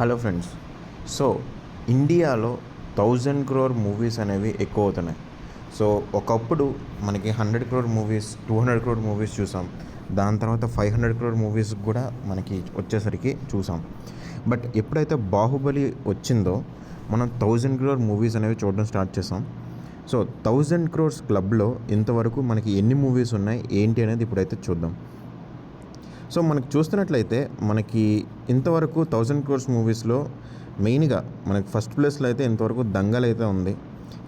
Hello friends. So ఇండియాలో 1000 crore movies అనేవి ఎక్కువ అవుతున్నాయి. సో ఒకప్పుడు మనకి 100 crore మూవీస్, 200 crore మూవీస్ చూసాం. దాని తర్వాత 500 crore మూవీస్ కూడా మనకి వచ్చేసరికి చూసాం. బట్ ఎప్పుడైతే బాహుబలి వచ్చిందో మనం 1000 crore మూవీస్ అనేవి చూడడం స్టార్ట్ చేసాం. సో 1000 crores క్లబ్లో ఇంతవరకు మనకి ఎన్ని మూవీస్ ఉన్నాయి ఏంటి అనేది ఇప్పుడైతే చూద్దాం. సో మనకు చూస్తున్నట్లయితే మనకి ఇంతవరకు 1000 crores మూవీస్లో మెయిన్గా మనకి ఫస్ట్ ప్లేస్లో అయితే ఇంతవరకు దంగల్ అయితే ఉంది.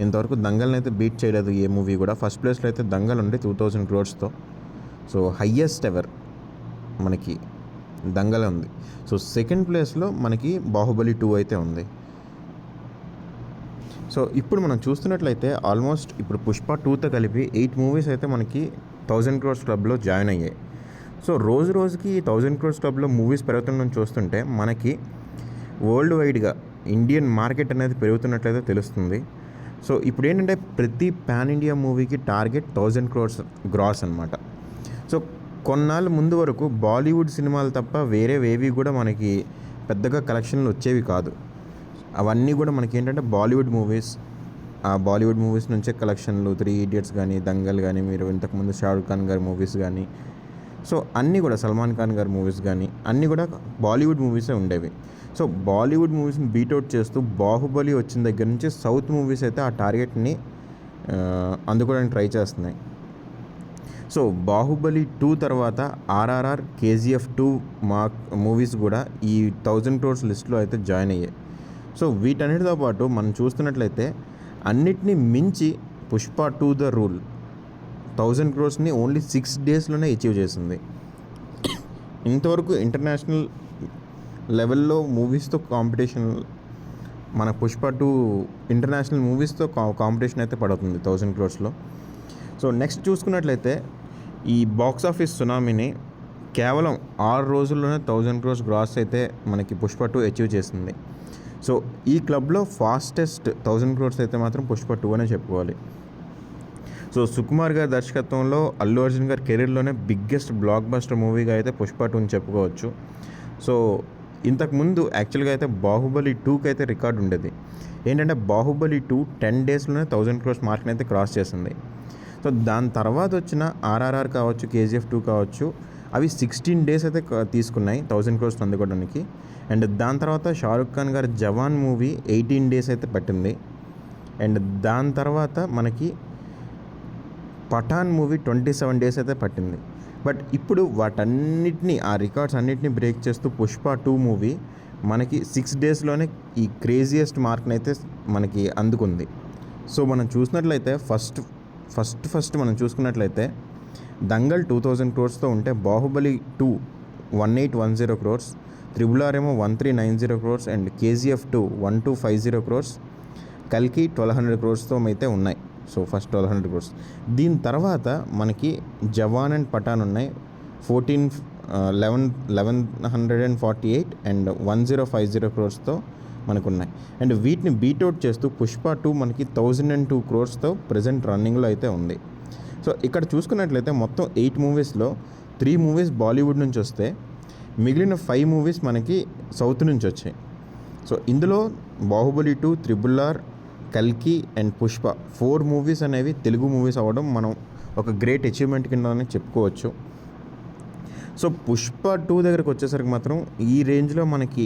ఇంతవరకు దంగల్ని అయితే బీట్ చేయలేదు ఏ మూవీ కూడా. ఫస్ట్ ప్లేస్లో అయితే దంగల్ ఉంది 2000 crores. సో హయ్యెస్ట్ ఎవర్ మనకి దంగల్ ఉంది. సో సెకండ్ ప్లేస్లో మనకి బాహుబలి 2 అయితే ఉంది. సో ఇప్పుడు మనం చూస్తున్నట్లయితే ఆల్మోస్ట్ ఇప్పుడు పుష్ప 2తో కలిపి 8 మూవీస్ అయితే మనకి 1000 crores క్లబ్లో జాయిన్ అయ్యాయి. సో రోజు రోజుకి 1000 crores క్లబ్లో మూవీస్ పెరుగుతుందని చూస్తుంటే మనకి వరల్డ్ వైడ్గా ఇండియన్ మార్కెట్ అనేది పెరుగుతున్నట్లయితే తెలుస్తుంది. సో ఇప్పుడు ఏంటంటే ప్రతి పాన్ ఇండియా మూవీకి టార్గెట్ 1000 crores గ్రాస్ అనమాట. సో కొన్నాళ్ళ ముందు వరకు బాలీవుడ్ సినిమాలు తప్ప వేరేవేవి కూడా మనకి పెద్దగా కలెక్షన్లు వచ్చేవి కాదు. అవన్నీ కూడా మనకి ఏంటంటే బాలీవుడ్ మూవీస్, ఆ బాలీవుడ్ మూవీస్ నుంచే కలెక్షన్లు 3 Idiots కానీ, దంగల్ కానీ, మీరు ఇంతకుముందు షారుఖ్ ఖాన్ గారి మూవీస్ కానీ, సో అన్నీ కూడా సల్మాన్ ఖాన్ గారి మూవీస్ కానీ అన్నీ కూడా బాలీవుడ్ మూవీసే ఉండేవి. సో బాలీవుడ్ మూవీస్ని బీట్అవుట్ చేస్తూ బాహుబలి వచ్చిన దగ్గర నుంచి సౌత్ మూవీస్ అయితే ఆ టార్గెట్ని అందుకోవడానికి ట్రై చేస్తున్నాయి. సో బాహుబలి 2 తర్వాత RRR, KGF 2 మూవీస్ కూడా ఈ 1000 crores లిస్ట్లో అయితే జాయిన్ అయ్యాయి. సో వీటన్నిటితో పాటు మనం చూస్తున్నట్లయితే అన్నిటినీ మించి Pushpa 2 the rule 1000 crores only 6 daysలోనే అచీవ్ చేసింది. ఇంతవరకు ఇంటర్నేషనల్ లెవెల్లో మూవీస్తో కాంపిటీషన్ మన పుష్ప 2 ఇంటర్నేషనల్ మూవీస్తో కాంపిటీషన్ అయితే పడుతుంది 1000 crores. సో నెక్స్ట్ చూసుకున్నట్లయితే ఈ బాక్స్ ఆఫీస్ సునామీని కేవలం 6 రోజుల్లోనే 1000 crores గ్రాస్ అయితే మనకి పుష్ప 2 అచీవ్ చేసింది. సో ఈ క్లబ్లో ఫాస్టెస్ట్ 1000 crores అయితే మాత్రం పుష్ప 2 అనే చెప్పుకోవాలి. సో సుకుమార్ గారి దర్శకత్వంలో అల్లు అర్జున్ గారి కెరీర్లోనే బిగ్గెస్ట్ బ్లాక్ బస్టర్ మూవీగా అయితే పుష్ప 2 చెప్పుకోవచ్చు. సో ఇంతకుముందు యాక్చువల్గా అయితే బాహుబలి 2కి అయితే రికార్డు ఉండేది. ఏంటంటే బాహుబలి 2 10 daysలోనే 1000 crores మార్క్ని అయితే క్రాస్ చేసింది. సో దాని తర్వాత వచ్చిన RRR కావచ్చు, KGF 2 కావచ్చు, అవి 16 days అయితే తీసుకున్నాయి 1000 crores అందుకోవడానికి. అండ్ దాని తర్వాత షారుఖ్ ఖాన్ గారి జవాన్ మూవీ 18 days అయితే పట్టింది. అండ్ దాని తర్వాత మనకి పఠాన్ మూవీ 27 days అయితే పట్టింది. బట్ ఇప్పుడు వాటన్నిటిని, ఆ రికార్డ్స్ అన్నిటిని బ్రేక్ చేస్తూ పుష్ప 2 మూవీ మనకి 6 daysలోనే ఈ క్రేజియస్ట్ మార్క్ని అయితే మనకి అందుకుంది. సో మనం చూసినట్లయితే ఫస్ట్ మనం చూసుకున్నట్లయితే దంగల్ 2000 crores ఉంటే బాహుబలి 2 1810 crores, RRR ఏమో 1390 crores అండ్ KGF 2 1250 crores, కల్కి 1200 crores అయితే ఉన్నాయి. So first 1200 crores. దీని తర్వాత మనకి జవాన్ అండ్ పఠాన్ ఉన్నాయి 1148 అండ్ 1050 crores మనకు ఉన్నాయి. అండ్ వీటిని బీట్అవుట్ చేస్తూ పుష్ప 2 మనకి 1002 crores ప్రజెంట్ రన్నింగ్లో అయితే ఉంది. సో ఇక్కడ చూసుకున్నట్లయితే మొత్తం 8 మూవీస్లో 3 మూవీస్ బాలీవుడ్ నుంచి వస్తే మిగిలిన 5 మూవీస్ మనకి సౌత్ నుంచి వచ్చాయి. సో ఇందులో బాహుబలి 2, RRR, కల్కి అండ్ పుష్ప 4 మూవీస్ అనేవి తెలుగు మూవీస్ అవ్వడం మనం ఒక గ్రేట్ అచీవ్మెంట్ కిందనే చెప్పుకోవచ్చు. సో పుష్ప 2 దగ్గరకు వచ్చేసరికి మాత్రం ఈ రేంజ్లో మనకి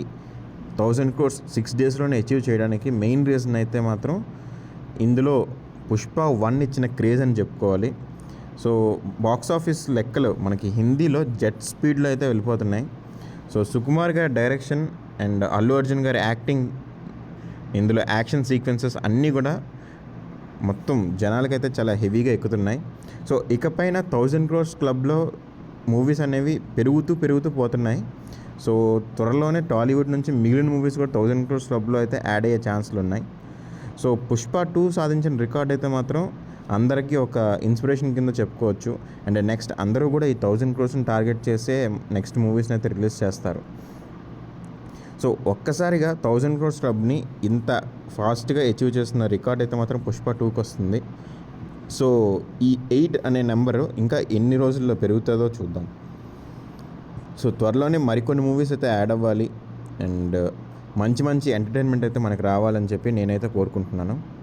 1000 crores 6 daysలోనే అచీవ్ చేయడానికి మెయిన్ రీజన్ అయితే మాత్రం ఇందులో పుష్ప 1 ఇచ్చిన క్రేజ్ అని చెప్పుకోవాలి. సో బాక్స్ ఆఫీస్ లెక్కలు మనకి హిందీలో జెట్ స్పీడ్లో అయితే వెళ్ళిపోతున్నాయి. సో సుకుమార్ గారి డైరెక్షన్ అండ్ అల్లు అర్జున్ గారి యాక్టింగ్, ఇందులో యాక్షన్ సీక్వెన్సెస్ అన్నీ కూడా మొత్తం జనాలకైతే చాలా హెవీగా ఎక్కుతున్నాయి. సో ఇకపైన 1000 crores క్లబ్లో మూవీస్ అనేవి పెరుగుతూ పోతున్నాయి. సో త్వరలోనే టాలీవుడ్ నుంచి మిగిలిన మూవీస్ కూడా 1000 crores క్లబ్లో అయితే యాడ్ అయ్యే ఛాన్సులు ఉన్నాయి. సో పుష్ప 2 సాధించిన రికార్డ్ అయితే మాత్రం అందరికీ ఒక ఇన్స్పిరేషన్ కింద చెప్పుకోవచ్చు. అండ్ నెక్స్ట్ అందరూ కూడా ఈ 1000 crores టార్గెట్ చేసే నెక్స్ట్ మూవీస్ని అయితే రిలీజ్ చేస్తారు. సో ఒక్కసారిగా 1000 crores క్లబ్ని ఇంత ఫాస్ట్గా అచీవ్ చేస్తున్న రికార్డ్ అయితే మాత్రం పుష్ప 2కి వస్తుంది. సో ఈ 8 అనే నెంబరు ఇంకా ఎన్ని రోజుల్లో పెరుగుతుందో చూద్దాం. సో త్వరలోనే మరికొన్ని మూవీస్ అయితే యాడ్ అవ్వాలి. అండ్ మంచి మంచి ఎంటర్టైన్మెంట్ అయితే మనకు రావాలని చెప్పి నేనైతే కోరుకుంటున్నాను.